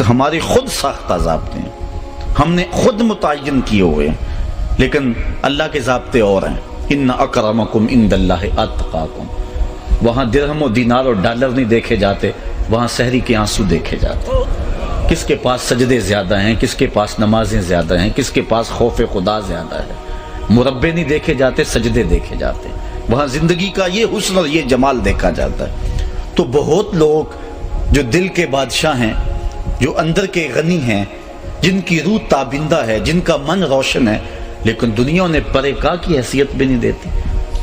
ہمارے خود ساختہ ضابطے ہیں، ہم نے خود متعین کیے ہوئے ہیں، لیکن اللہ کے ضابطے اور ہیں۔ ان اکرمکم عند اللہ اتقاکم۔ وہاں درہم و دینار اور ڈالر نہیں دیکھے جاتے، وہاں سحری کے آنسو دیکھے جاتے۔ کس کے پاس سجدے زیادہ ہیں، کس کے پاس نمازیں زیادہ ہیں، کس کے پاس خوف خدا زیادہ ہے۔ مربے نہیں دیکھے جاتے، سجدے دیکھے جاتے۔ وہاں زندگی کا یہ حسن اور یہ جمال دیکھا جاتا ہے۔ تو بہت لوگ جو دل کے بادشاہ ہیں، جو اندر کے غنی ہیں، جن کی روح تابندہ ہے، جن کا من روشن ہے، لیکن دنیا انہیں پرکا کی حیثیت بھی نہیں دیتی۔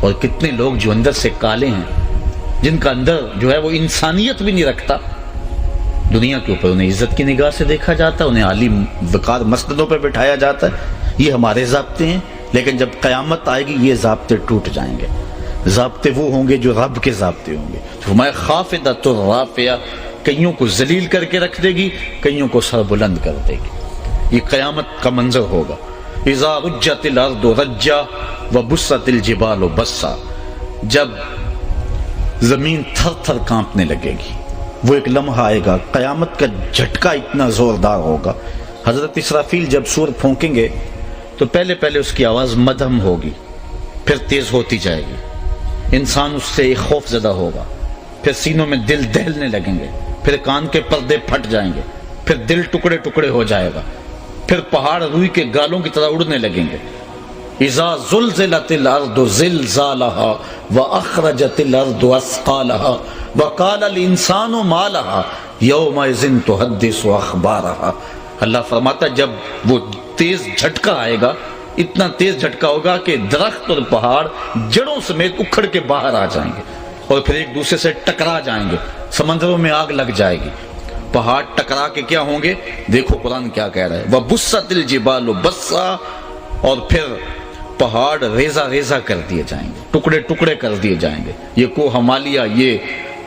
اور کتنے لوگ جو اندر سے کالے ہیں، جن کا اندر جو ہے وہ انسانیت بھی نہیں رکھتا، دنیا کے اوپر انہیں عزت کی نگاہ سے دیکھا جاتا ہے، انہیں عالی وقار مسجدوں پہ بٹھایا جاتا ہے۔ یہ ہمارے ضابطے ہیں، لیکن جب قیامت آئے گی یہ ضابطے ٹوٹ جائیں گے۔ ضابطے وہ ہوں گے جو رب کے ضابطے ہوں گے۔ فرمایا خافضۃ رافعہ، کئیوں کو ذلیل کر کے رکھ دے گی، کئیوں کو سر بلند کر دے گی۔ یہ قیامت کا منظر ہوگا۔ اذا رجت الارض رجا وبست الجبال بسا، جب زمین تھر تھر کانپنے لگے گی، وہ ایک لمحہ آئے گا، قیامت کا جھٹکا اتنا زوردار ہوگا۔ حضرت اسرافیل جب سور پھونکیں گے تو پہلے اس کی آواز مدھم ہوگی، پھر تیز ہوتی جائے گی، انسان اس سے خوف زدہ ہوگا، پھر سینوں میں دل دہلنے لگیں گے، پھر کان کے پردے پھٹ جائیں گے، پھر دل ٹکڑے ٹکڑے ہو جائے گا، پھر پہاڑ روئی کے گالوں کی طرح اڑنے لگیں گے۔ اذا زلزلت الارض زلزالها واخرجت الارض اثقالها وقال الانسان ما لها يومئذ تحدث اخبارها۔ اللہ فرماتا ہے جب وہ تیز جھٹکا آئے گا، اتنا تیز جھٹکا ہوگا کہ درخت اور پہاڑ جڑوں سمیت اکھڑ کے باہر آ جائیں گے اور پھر ایک دوسرے سے ٹکرا جائیں گے، سمندروں میں آگ لگ جائے گی، پہاڑ ٹکرا کے کیا ہوں گے؟ دیکھو قرآن کیا کہہ رہا ہے، وَبُسَّتِ الْجِبَالُ بَسًّا، اور پھر پہاڑ ریزہ ریزہ کر دیے جائیں گے، ٹکڑے ٹکڑے کر دیے جائیں گے۔ یہ کوہ ہمالیہ، یہ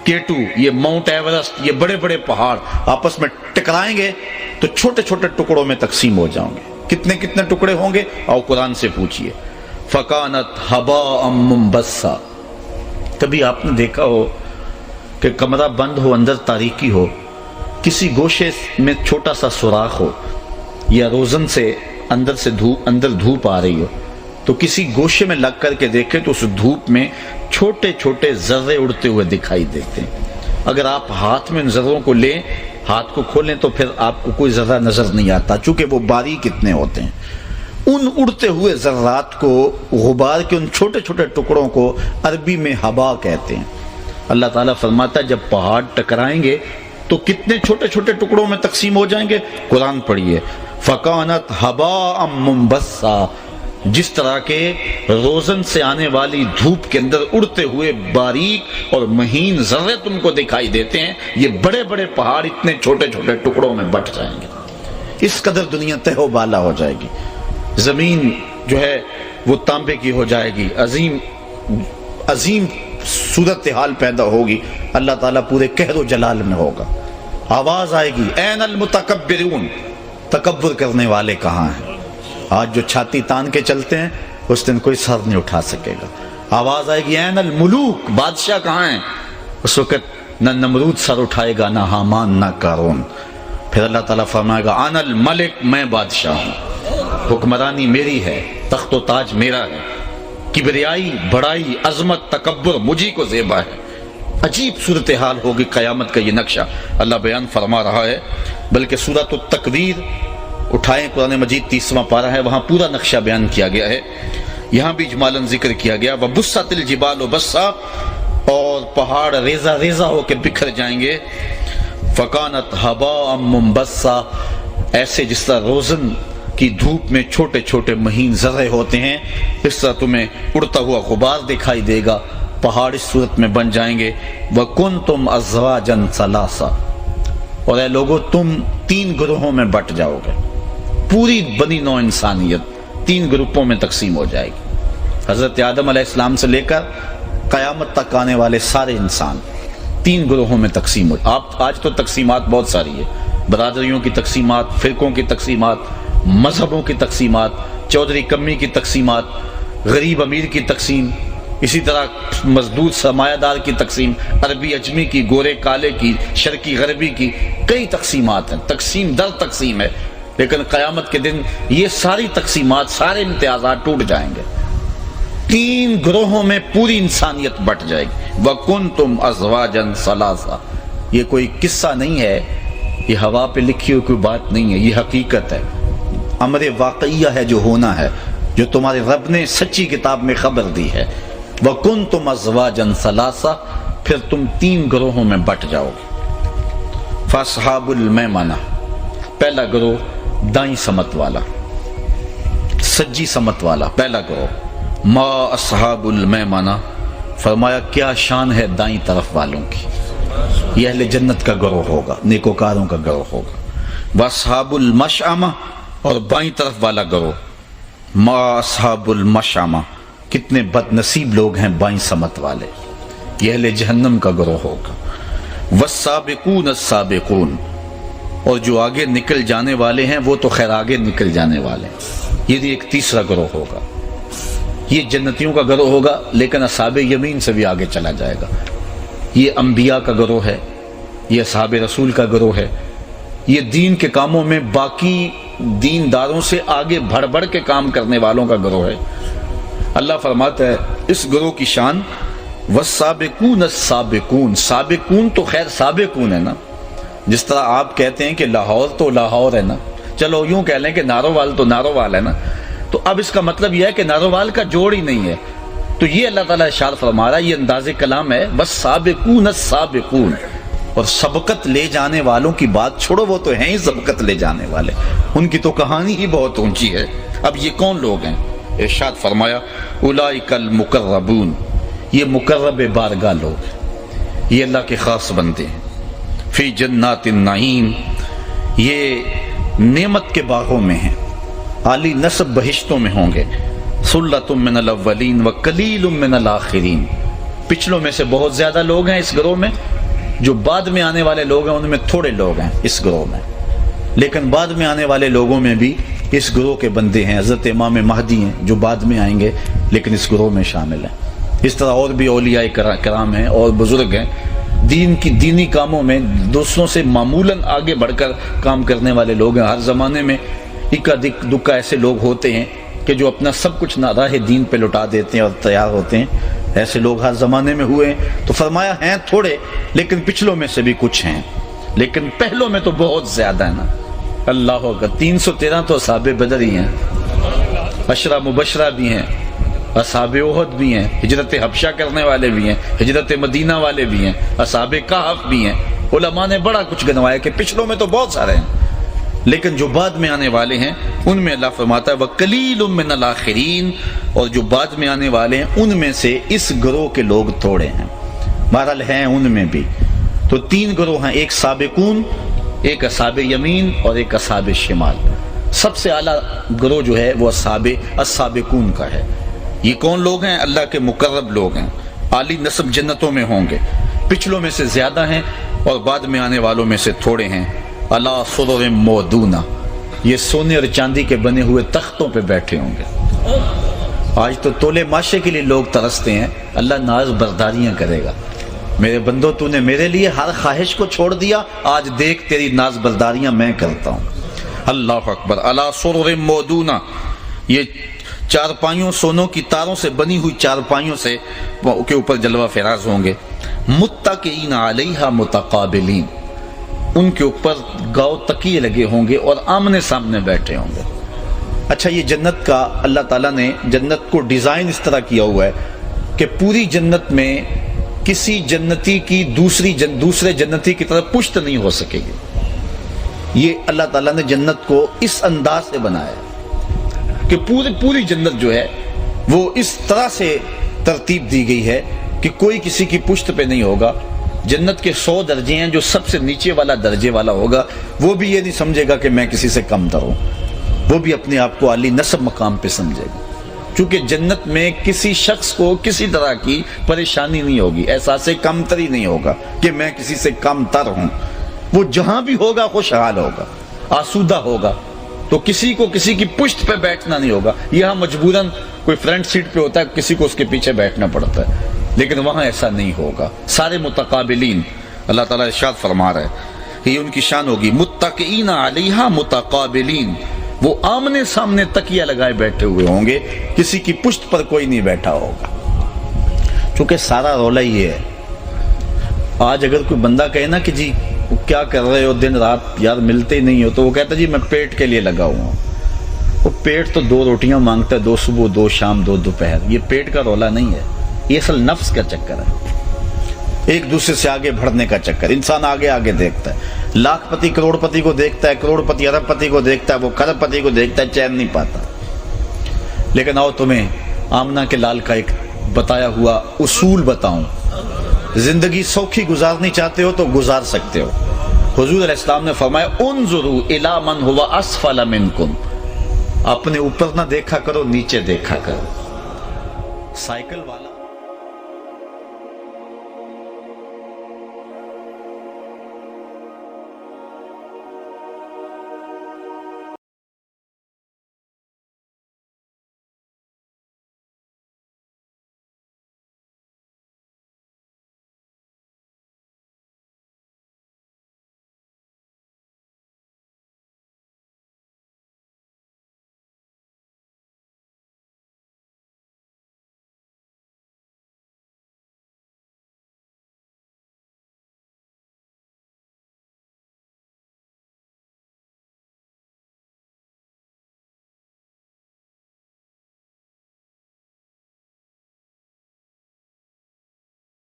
کیٹو، یہ ماؤنٹ ایورسٹ، یہ بڑے بڑے پہاڑ آپس میں ٹکرائیں گے تو چھوٹے چھوٹے ٹکڑوں میں تقسیم ہو جائیں گے۔ کتنے کتنے ٹکڑے ہوں گے؟ اور قرآن سے پوچھئے۔ فَكَانَتْ هَبَاءً مُنبَثًّا۔ کبھی آپ نے دیکھا ہو کہ کمرہ بند ہو، اندر تاریکی ہو، کسی گوشے میں چھوٹا سا سوراخ ہو، یا روزن سے اندر دھوپ آ رہی ہو، تو کسی گوشے میں لگ کر کے دیکھیں تو اس دھوپ میں چھوٹے چھوٹے ذرے اڑتے ہوئے دکھائی دیتے ہیں۔ اگر آپ ہاتھ میں ان ذروں کو لیں، ہاتھ کو کھولیں تو پھر آپ کو کوئی ذرہ نظر نہیں آتا، چونکہ وہ باریک اتنے ہوتے ہیں۔ ان اڑتے ہوئے ذرات کو، غبار کے ان چھوٹے چھوٹے ٹکڑوں کو عربی میں ہبا کہتے ہیں۔ اللہ تعالیٰ فرماتا ہے جب پہاڑ ٹکرائیں گے تو کتنے چھوٹے چھوٹے ٹکڑوں میں تقسیم ہو جائیں گے؟ قرآن پڑھیے، فَكَانَتْ هَبَاءً مُنبَثًّا۔ جس طرح کے روزن سے آنے والی دھوپ کے اندر اڑتے ہوئے باریک اور مہین ذرے تم کو دکھائی دیتے ہیں، یہ بڑے بڑے پہاڑ اتنے چھوٹے چھوٹے ٹکڑوں میں بٹ جائیں گے۔ اس قدر دنیا تہ و بالا ہو جائے گی، زمین جو ہے وہ تانبے کی ہو جائے گی، عظیم صورتحال پیدا ہوگی، اللہ تعالیٰ پورے قہر و جلال میں ہوگا۔ آواز آئے گی، این المتکبرون، تکبر کرنے والے کہاں ہیں؟ آج جو چھاتی تان کے چلتے ہیں اس دن کوئی سر نہیں اٹھا سکے گا۔ آواز آئے گی، این الملوک، بادشاہ کہاں ہیں؟ اس وقت نہ نمرود سر اٹھائے گا، نہ حامان، نہ قارون۔ پھر اللہ تعالیٰ فرمائے گا، انا الملک، میں بادشاہ ہوں، حکمرانی میری ہے، تخت و تاج میرا ہے، کبریائی، بڑائی، عظمت، تکبر مجھی کو زیبا ہے۔ عجیب صورتحال ہوگی قیامت کا یہ نقشہ اللہ بیان فرما رہا ہے۔ بلکہ سورۃ التکویر اٹھائیں، قرآن مجید 30واں پارہ ہے، وہاں پورا نقشہ بیان کیا گیا ہے۔ یہاں بھی اجمالاً ذکر کیا گیا، وَبُسَّتِ الْجِبَالُ بَسًّا، اور پہاڑ ریزہ ریزہ ہو کے بکھر جائیں گے۔ فَكَانَتْ هَبَاءً مُنبَثًّا، ایسے جس طرح روزن کی دھوپ میں چھوٹے چھوٹے مہین ذرے ہوتے ہیں، اس طرح تمہیں اڑتا ہوا غبار دکھائی دے گا، پہاڑ اس صورت میں بن جائیں گے۔ وَكُنْتُمْ أَزْوَاجًا ثَلَاثًا، اور اے لوگو تم 3 گروہوں میں بٹ جاؤ گے، پوری بنی نوع انسانیت 3 گروپوں میں تقسیم ہو جائے گی۔ حضرت آدم علیہ السلام سے لے کر قیامت تک آنے والے سارے انسان 3 گروہوں میں تقسیم ہو۔ آج تو تقسیمات بہت ساری ہے، برادریوں کی تقسیمات، فرقوں کی تقسیمات، مذہبوں کی تقسیمات، چودھری کمی کی تقسیمات، غریب امیر کی تقسیم، اسی طرح مزدور سرمایہ دار کی تقسیم، عربی اجمی کی، گورے کالے کی، شرقی غربی کی، کئی تقسیمات ہیں، تقسیم در تقسیم ہے، لیکن قیامت کے دن یہ ساری تقسیمات، سارے امتیازات ٹوٹ جائیں گے، 3 گروہوں میں پوری انسانیت بٹ جائے گی۔ وَكُنْتُمْ أَزْوَاجًا ثَلَاثًا، یہ کوئی قصہ نہیں ہے، یہ ہوا پہ لکھی ہوئی کوئی بات نہیں ہے، یہ حقیقت ہے، امر واقعیہ ہے جو ہونا ہے، جو تمہارے رب نے سچی کتاب میں خبر دی ہے۔ وَكُنْتُمْ أَزْوَاجًا ثَلَاثًا، پھر تم 3 گروہوں میں بٹ جاؤ گے۔ فَأَصْحَابُ الْمَيْمَنَةِ، پہلا گروہ دائیں سمت والا، سجی سمت والا پہلا گروہ۔ ما اصحاب المیمنہ، فرمایا کیا شان ہے دائیں طرف والوں کی، یہ اہل جنت کا گروہ ہوگا، نیکوکاروں کا گروہ ہوگا۔ واصحاب المشأمہ، اور بائیں طرف والا گروہ۔ ما اصحاب المشأمہ، کتنے بد نصیب لوگ ہیں بائیں سمت والے، یہ اہل جہنم کا گروہ ہوگا۔ والسابقون السابقون، اور جو آگے نکل جانے والے ہیں وہ تو خیر آگے نکل جانے والے ہیں، یہ بھی ایک تیسرا گروہ ہوگا، یہ جنتیوں کا گروہ ہوگا، لیکن اصحاب یمین سے بھی آگے چلا جائے گا۔ یہ انبیاء کا گروہ ہے، یہ اصحاب رسول کا گروہ ہے، یہ دین کے کاموں میں باقی دینداروں سے آگے بڑھ بڑھ کے کام کرنے والوں کا گروہ ہے۔ اللہ فرماتا ہے اس گروہ کی شان والسابقون السابقون، سابقون تو خیر سابقون ہے نا، جس طرح آپ کہتے ہیں کہ لاہور تو لاہور ہے نا، چلو یوں کہہ لیں کہ نارووال تو نارووال ہے نا، تو اب اس کا مطلب یہ ہے کہ نارووال کا جوڑ ہی نہیں ہے، تو یہ اللہ تعالیٰ ارشاد فرما رہا ہے، یہ انداز کلام ہے، بس سابقون السابقون، اور سبقت لے جانے والوں کی بات چھوڑو، وہ تو ہیں ہی سبقت لے جانے والے، ان کی تو کہانی ہی بہت اونچی ہے۔ اب یہ کون لوگ ہیں؟ ارشاد فرمایا اولئک المقربون، یہ مقرب بارگاہ لوگ ہیں، یہ اللہ کے خاص بندے ہیں۔ فی جنات النعیم، یہ نعمت کے باغوں میں ہیں، عالی نسب بہشتوں میں ہوں گے۔ ثلۃ من الاولین وقلیل من الاخرین، پچھلوں میں سے بہت زیادہ لوگ ہیں اس گروہ میں، جو بعد میں آنے والے لوگ ہیں ان میں تھوڑے لوگ ہیں اس گروہ میں، لیکن بعد میں آنے والے لوگوں میں بھی اس گروہ کے بندے ہیں، حضرت امام مہدی ہیں جو بعد میں آئیں گے لیکن اس گروہ میں شامل ہیں۔ اس طرح اور بھی اولیاء کرام ہیں اور بزرگ ہیں، دین کی دینی کاموں میں دوسروں سے معمولاً آگے بڑھ کر کام کرنے والے لوگ ہیں۔ ہر زمانے میں اکا دکا ایسے لوگ ہوتے ہیں کہ جو اپنا سب کچھ راہ دین پہ لٹا دیتے ہیں اور تیار ہوتے ہیں، ایسے لوگ ہر زمانے میں ہوئے ہیں۔ تو فرمایا ہیں تھوڑے، لیکن پچھلوں میں سے بھی کچھ ہیں، لیکن پہلوں میں تو بہت زیادہ ہے نا۔ اللہ اکبر، 313 تو اصحاب بدر ہی ہیں، عشرہ مبشرہ بھی ہیں، اصحاب احد بھی ہیں، ہجرت حبشہ کرنے والے بھی ہیں، ہجرت مدینہ والے بھی ہیں، اصحاب کہف بھی ہیں۔ علماء نے بڑا کچھ گنوایا کہ پچھلوں میں تو بہت سارے ہیں، لیکن جو بعد میں آنے والے ہیں ان میں اللہ فرماتا ہے وَقَلِيلٌ مِّنَ الْآخِرِينَ، اور جو بعد میں آنے والے ہیں ان میں سے اس گروہ کے لوگ تھوڑے ہیں، بہرحال ہیں ان میں بھی۔ تو 3 گروہ ہیں، ایک سابقون، ایک اصحاب یمین اور ایک اصحاب شمال۔ سب سے اعلیٰ گروہ جو ہے وہ السابقون کا ہے۔ یہ کون لوگ ہیں؟ اللہ کے مقرب لوگ ہیں، عالی نسب جنتوں میں ہوں گے، پچھلوں میں سے زیادہ ہیں اور بعد میں آنے والوں میں سے تھوڑے ہیں۔ علی سرر مودونہ، یہ سونے اور چاندی کے بنے ہوئے تختوں پہ بیٹھے ہوں گے۔ آج تو تولے ماشے کے لیے لوگ ترستے ہیں، اللہ ناز برداریاں کرے گا۔ میرے بندو تو نے میرے لیے ہر خواہش کو چھوڑ دیا، آج دیکھ تیری ناز برداریاں میں کرتا ہوں۔ اللہ اکبر۔ علی سرر مودونہ، یہ چارپائیوں، سونوں کی تاروں سے بنی ہوئی چارپائیوں سے کے اوپر جلوہ فراز ہوں گے۔ متکئین علیہا متقابلین، ان کے اوپر گاؤ تکیے لگے ہوں گے اور آمنے سامنے بیٹھے ہوں گے۔ اچھا، یہ جنت کا اللہ تعالیٰ نے جنت کو ڈیزائن اس طرح کیا ہوا ہے کہ پوری جنت میں کسی جنتی کی دوسرے جنتی کی طرف پشت نہیں ہو سکے گی۔ یہ اللہ تعالیٰ نے جنت کو اس انداز سے بنایا ہے کہ پوری جنت جو ہے وہ اس طرح سے ترتیب دی گئی ہے کہ کوئی کسی کی پشت پہ نہیں ہوگا۔ جنت کے 100 درجے ہیں، جو سب سے نیچے والا درجے والا ہوگا وہ بھی یہ نہیں سمجھے گا کہ میں کسی سے کم تر ہوں، وہ بھی اپنے آپ کو عالی نسب مقام پہ سمجھے گا، کیونکہ جنت میں کسی شخص کو کسی طرح کی پریشانی نہیں ہوگی، احساس کم تری نہیں ہوگا کہ میں کسی سے کم تر ہوں۔ وہ جہاں بھی ہوگا خوشحال ہوگا، آسودہ ہوگا، تو کسی کو کسی کی پشت پہ بیٹھنا نہیں ہوگا۔ یہاں مجبوراً کوئی فرنٹ سیٹ پہ ہوتا ہے، کسی کو اس کے پیچھے بیٹھنا پڑتا ہے، لیکن وہاں ایسا نہیں ہوگا، سارے متقابلین۔ اللہ تعالیٰ ارشاد فرما رہا ہے، یہ ان کی شان ہوگی، متقئین علیہا متقابلین، وہ آمنے سامنے تکیہ لگائے بیٹھے ہوئے ہوں گے، کسی کی پشت پر کوئی نہیں بیٹھا ہوگا۔ چونکہ سارا رولا یہ ہے، آج اگر کوئی بندہ کہے نا کہ جی کیا کر رہے ہو دن رات یار ملتے ہی نہیں ہو، تو وہ کہتا جی میں پیٹ کے لیے لگا ہوں۔ وہ پیٹ تو 2 روٹیاں مانگتا ہے، 2 صبح 2 شام 2 دوپہر، یہ پیٹ کا رولا نہیں ہے، یہ اصل نفس کا چکر ہے، ایک دوسرے سے آگے بڑھنے کا چکر۔ انسان آگے آگے دیکھتا ہے، لاکھ پتی کروڑ پتی کو دیکھتا ہے، کروڑ پتی ارب پتی کو دیکھتا ہے، وہ کھرب پتی کو دیکھتا ہے، چین نہیں پاتا۔ لیکن آؤ تمہیں آمنہ کے لال کا ایک بتایا ہوا اصول بتاؤں، زندگی سوکھی گزارنی چاہتے ہو تو گزار سکتے ہو۔ حضور علیہ السلام نے فرمایا انظروا الی من هو اسفل منکم، اپنے اوپر نہ دیکھا کرو، نیچے دیکھا کرو۔ سائیکل والا